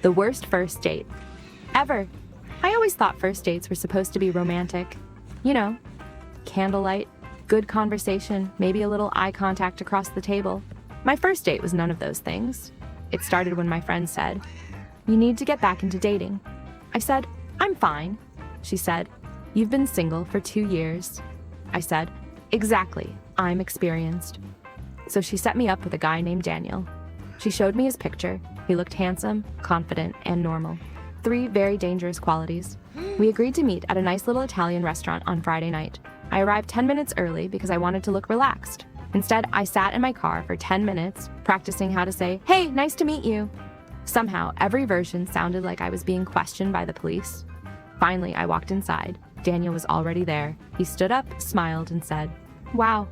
The worst first date ever. I always thought first dates were supposed to be romantic. You know, candlelight, good conversation, maybe a little eye contact across the table. My first date was none of those things. It started when my friend said, "You need to get back into dating." I said, "I'm fine." She said, "You've been single for 2 years." I said, "Exactly, I'm experienced." So she set me up with a guy named Daniel. She showed me his picture. He looked handsome, confident, and normal. 3 very dangerous qualities. We agreed to meet at a nice little Italian restaurant on Friday night. I arrived 10 minutes early because I wanted to look relaxed. Instead, I sat in my car for 10 minutes, practicing how to say, "Hey, nice to meet you." Somehow, every version sounded like I was being questioned by the police. Finally, I walked inside. Daniel was already there. He stood up, smiled, and said, "Wow,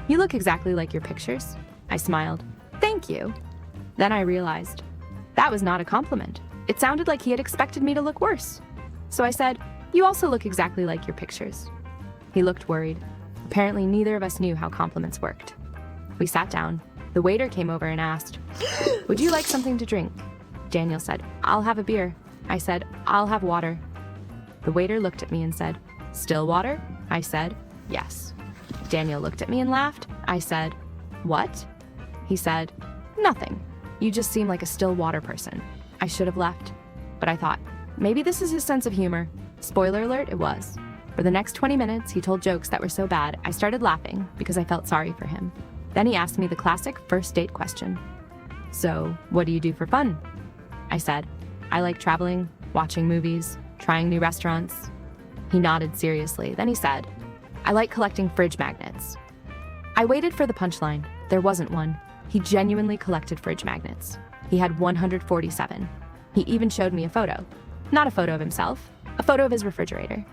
you look exactly like your pictures." I smiled. "Thank you." Then I realized that was not a compliment. It sounded like he had expected me to look worse. So I said, "You also look exactly like your pictures." He looked worried. Apparently, neither of us knew how compliments worked. We sat down. The waiter came over and asked, "Would you like something to drink?" Daniel said, "I'll have a beer." I said, "I'll have water." The waiter looked at me and said, "Still water?" I said, "Yes." Daniel looked at me and laughed. I said, "What?" He said, "Nothing. You just seem like a still water person." I should have left, but I thought, maybe this is his sense of humor. Spoiler alert, it was. For the next 20 minutes, he told jokes that were so bad, I started laughing because I felt sorry for him. Then he asked me the classic first date question. "So, what do you do for fun?" I said, "I like traveling, watching movies, trying new restaurants." He nodded seriously. Then he said, "I like collecting fridge magnets." I waited for the punchline. There wasn't one. He genuinely collected fridge magnets. He had 147. He even showed me a photo. Not a photo of himself, a photo of his refrigerator.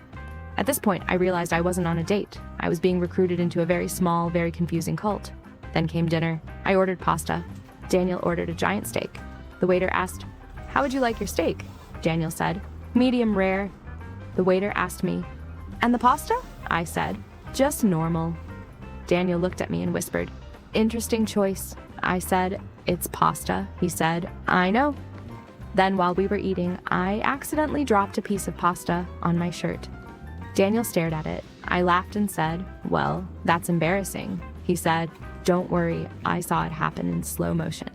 At this point, I realized I wasn't on a date. I was being recruited into a very small, very confusing cult. Then came dinner. I ordered pasta. Daniel ordered a giant steak. The waiter asked, "How would you like your steak?" Daniel said, "Medium rare." The waiter asked me, "And the pasta?" I said, "Just normal." Daniel looked at me and whispered, "Interesting choice." I said, "It's pasta." He said, "I know." Then while we were eating, I accidentally dropped a piece of pasta on my shirt. Daniel stared at it. I laughed and said, "Well, that's embarrassing." He said, "Don't worry, I saw it happen in slow motion."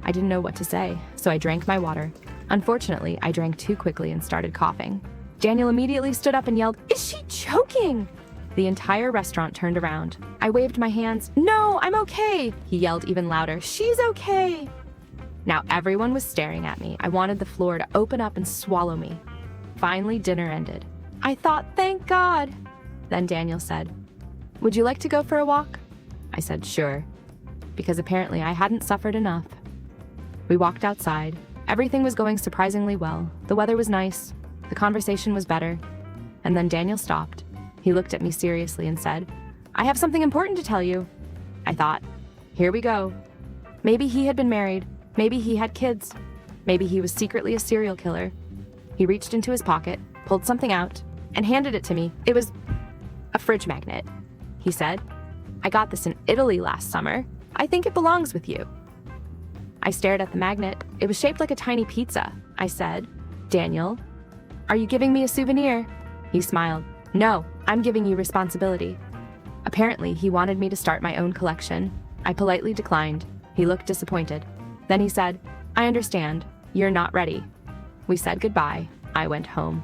I didn't know what to say, so I drank my water. Unfortunately, I drank too quickly and started coughing. Daniel immediately stood up and yelled, "Is she choking?" The entire restaurant turned around. I waved my hands. "No, I'm okay." He yelled even louder, "She's okay." Now everyone was staring at me. I wanted the floor to open up and swallow me. Finally, dinner ended. I thought, thank God. Then Daniel said, "Would you like to go for a walk?" I said, "Sure," because apparently I hadn't suffered enough. We walked outside. Everything was going surprisingly well. The weather was nice. The conversation was better. And then Daniel stopped. He looked at me seriously and said, "I have something important to tell you." I thought, here we go. Maybe he had been married. Maybe he had kids. Maybe he was secretly a serial killer. He reached into his pocket, pulled something out, and handed it to me. It was a fridge magnet. He said, "I got this in Italy last summer. I think it belongs with you." I stared at the magnet. It was shaped like a tiny pizza. I said, "Daniel, are you giving me a souvenir?" He smiled. "No, I'm giving you responsibility." Apparently, he wanted me to start my own collection. I politely declined. He looked disappointed. Then he said, "I understand. You're not ready." We said goodbye. I went home.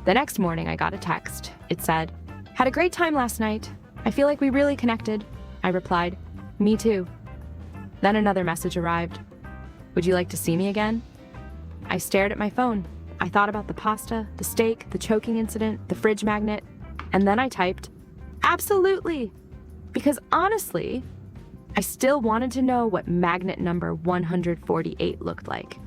The next morning, I got a text. It said, "Had a great time last night. I feel like we really connected." I replied, "Me too." Then another message arrived. "Would you like to see me again?" I stared at my phone. I thought about the pasta, the steak, the choking incident, the fridge magnet, and then I typed, "Absolutely!" Because honestly, I still wanted to know what magnet number 148 looked like.